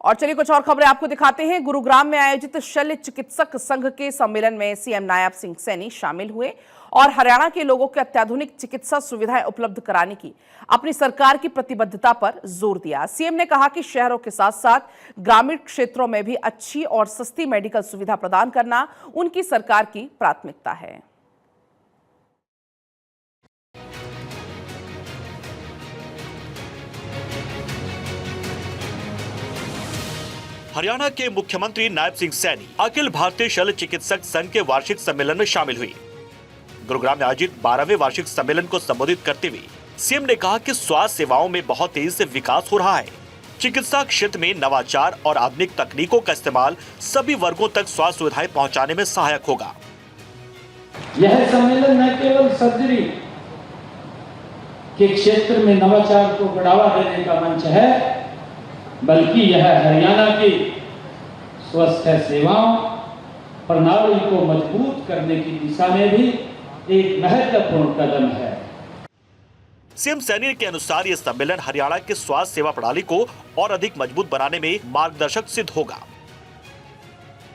और चलिए कुछ और खबरें आपको दिखाते हैं। गुरुग्राम में आयोजित शल्य चिकित्सक संघ के सम्मेलन में सीएम नायब सिंह सैनी शामिल हुए और हरियाणा के लोगों को अत्याधुनिक चिकित्सा सुविधाएं उपलब्ध कराने की अपनी सरकार की प्रतिबद्धता पर जोर दिया। सीएम ने कहा कि शहरों के साथ साथ ग्रामीण क्षेत्रों में भी अच्छी और सस्ती मेडिकल सुविधा प्रदान करना उनकी सरकार की प्राथमिकता है। हरियाणा के मुख्यमंत्री नायब सिंह सैनी अखिल भारतीय शल्य चिकित्सक संघ के वार्षिक सम्मेलन में शामिल हुए। गुरुग्राम में आयोजित 12वें वार्षिक सम्मेलन को संबोधित करते हुए सीएम ने कहा कि स्वास्थ्य सेवाओं में बहुत तेजी से विकास हो रहा है। चिकित्सा क्षेत्र में नवाचार और आधुनिक तकनीकों का इस्तेमाल सभी वर्गों तक स्वास्थ्य सुविधाएं पहुंचाने में सहायक होगा। यह सम्मेलन न केवल सर्जरी के क्षेत्र में नवाचार को बढ़ावा देने का मंच है, बल्कि यह हरियाणा की स्वास्थ्य सेवाओं प्रणाली को मजबूत करने की दिशा में भी एक महत्वपूर्ण कदम है। सीएम सैनी के अनुसार ये सम्मेलन हरियाणा के स्वास्थ्य सेवा प्रणाली को और अधिक मजबूत बनाने में मार्गदर्शक सिद्ध होगा।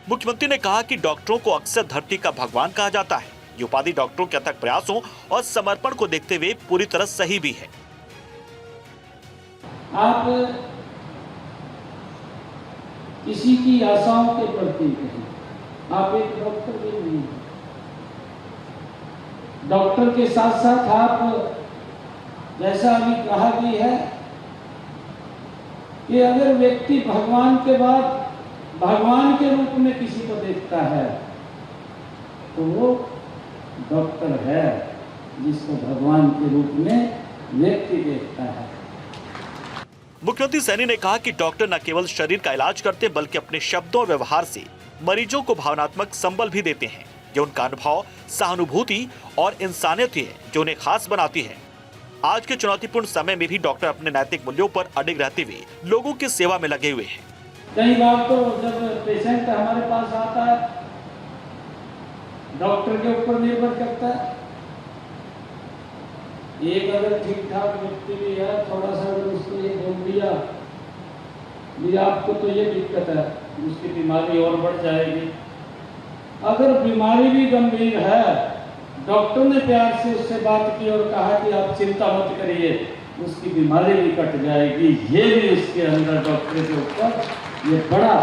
मुख्यमंत्री ने कहा कि डॉक्टरों को अक्सर धरती का भगवान कहा जाता है। ये उपाधि डॉक्टरों के अथक प्रयासों और समर्पण को देखते हुए पूरी तरह सही भी है। आप किसी की आशाओं के प्रति नहीं, आप एक डॉक्टर भी नहीं हैं। डॉक्टर के साथ साथ आप, जैसा अभी कहा भी है कि अगर व्यक्ति भगवान के बाद भगवान के रूप में किसी को देखता है तो वो डॉक्टर है, जिसको भगवान के रूप में व्यक्ति देखता है। मुख्यमंत्री सैनी ने कहा कि डॉक्टर न केवल शरीर का इलाज करते बल्कि अपने शब्दों और व्यवहार से मरीजों को भावनात्मक संबल भी देते हैं। ये उनका अनुभव, सहानुभूति और इंसानियत है जो उन्हें खास बनाती है। आज के चुनौतीपूर्ण समय में भी डॉक्टर अपने नैतिक मूल्यों पर अडिग रहते हुए लोगों की सेवा में लगे हुए हैं। कई बार तो जब पेशेंट हमारे पास आता है, डॉक्टर के ऊपर निर्भर करता है। एक अगर ठीक ठाक व्यक्ति भी है, थोड़ा सा अगर उसको ये बोल दिया भी आपको तो ये दिक्कत है, उसकी बीमारी और बढ़ जाएगी। अगर बीमारी भी गंभीर है, डॉक्टर ने प्यार से उससे बात की और कहा कि आप चिंता मत करिए, उसकी बीमारी भी कट जाएगी, ये भी उसके अंदर डॉक्टर के ऊपर ये बड़ा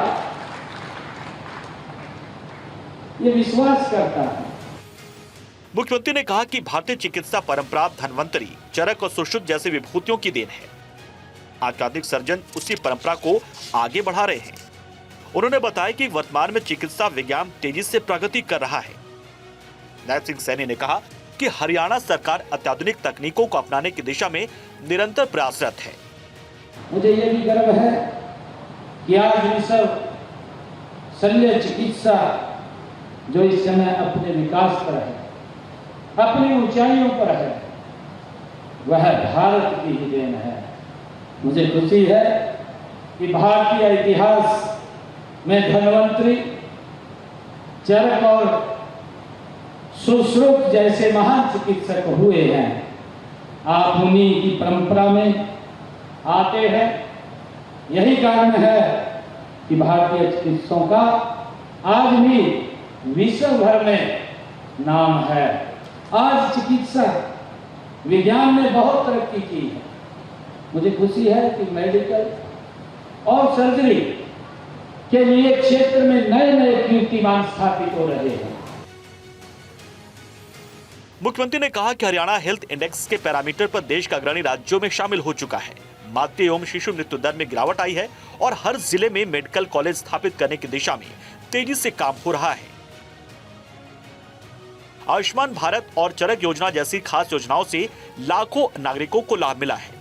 ये विश्वास करता है। मुख्यमंत्री ने कहा कि भारतीय चिकित्सा परंपरा धन्वंतरी, चरक और सुश्रुत जैसी विभूतियों की देन है। आध्यात्मिक सर्जन उसी परंपरा को आगे बढ़ा रहे हैं। उन्होंने बताया कि वर्तमान में चिकित्सा विज्ञान तेजी से प्रगति कर रहा है। नायब सिंह सैनी ने कहा कि हरियाणा सरकार अत्याधुनिक तकनीकों को अपनाने की दिशा में निरंतर प्रयासरत है। मुझे ये भी गर्व है कि आज विश्व शल्य चिकित्सा जो इस समय अपने विकास पर है, अपनी ऊंचाइयों पर है, वह भारत की ही देन है। मुझे खुशी है कि भारतीय इतिहास में धन्वंतरी, चरक और सुश्रुत जैसे महान चिकित्सक हुए हैं। आप उन्हीं की परंपरा में आते हैं। यही कारण है कि भारतीय चिकित्सकों का आज भी विश्व भर में नाम है। आज चिकित्सा विज्ञान ने बहुत तरक्की की है। मुझे खुशी है कि मेडिकल और सर्जरी के लिए क्षेत्र में नए नए कीर्तिमान स्थापित हो रहे हैं। मुख्यमंत्री ने कहा कि हरियाणा हेल्थ इंडेक्स के पैरामीटर पर देश का अग्रणी राज्यों में शामिल हो चुका है। मातृ एवं शिशु मृत्यु दर में गिरावट आई है और हर जिले में मेडिकल कॉलेज स्थापित करने की दिशा में तेजी से काम हो रहा है। आयुष्मान भारत और चरक योजना जैसी खास योजनाओं से लाखों नागरिकों को लाभ मिला है।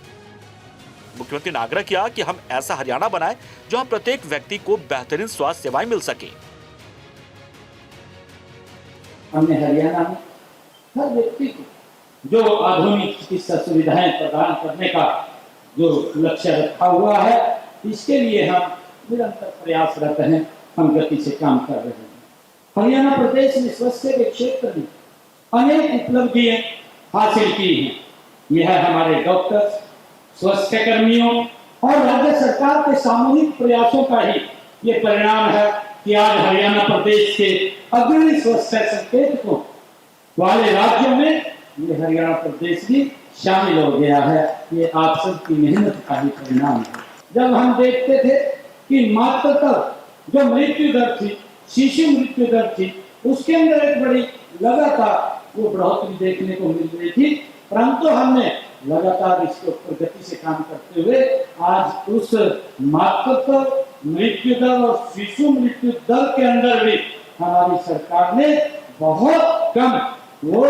मुख्यमंत्री ने आग्रह किया कि हम ऐसा हरियाणा बनाएं जहां प्रत्येक व्यक्ति को बेहतरीन स्वास्थ्य सेवाएं मिल सके। हमने हरियाणा में हर व्यक्ति को जो आधुनिक चिकित्सा सुविधाएं प्रदान करने का जो लक्ष्य रखा हुआ है, इसके लिए हम निरंतर प्रयासरत हैं। हम गति से काम कर रहे हैं। हरियाणा प्रदेश ने स्वास्थ्य के क्षेत्र में अनेक उपलब्धियां हासिल की हैं। यह हमारे डॉक्टर, स्वास्थ्य कर्मियों और राज्य सरकार के सामूहिक प्रयासों का ही ये परिणाम है कि आज हरियाणा प्रदेश के अग्रणी स्वास्थ्य संकेतकों वाले राज्यों में ये हरियाणा प्रदेश भी शामिल हो गया है। ये आप सबकी मेहनत का ही परिणाम है। जब हम देखते थे कि मातृत्व जो मृत्यु दर थी, शिशु मृत्यु दर थी, उसके अंदर एक बड़ी लगातार वो बढ़ोतरी देखने को मिल रही थी, परंतु हमने लगातार इसके ऊपर गति से काम करते हुए आज उस मातृत्व मृत्यु दर और शिशु मृत्यु दर के अंदर भी हमारी सरकार ने बहुत कम वो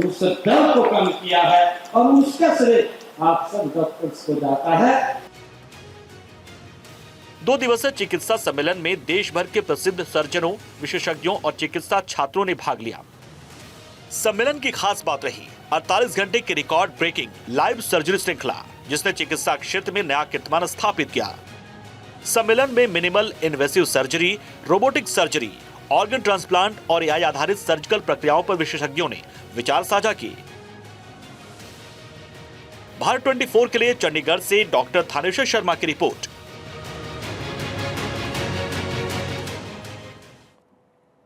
उस दर को कम किया है और उसका श्रेय आप सब डॉक्टर्स को जाता है। 2 दिवसीय चिकित्सा सम्मेलन में देश भर के प्रसिद्ध सर्जनों, विशेषज्ञों और चिकित्सा छात्रों ने भाग लिया। सम्मेलन की खास बात रही 48 घंटे की रिकॉर्ड ब्रेकिंग लाइव सर्जरी श्रृंखला, जिसने चिकित्सा क्षेत्र में नया कीर्तिमान स्थापित किया। सम्मेलन में minimal invasive surgery, robotic surgery, organ transplant और एआई आधारित सर्जिकल प्रक्रियाओं पर विशेषज्ञों ने विचार साझा किए। भारत 24 के लिए चंडीगढ़ से डॉक्टर थानेश्वर शर्मा की रिपोर्ट।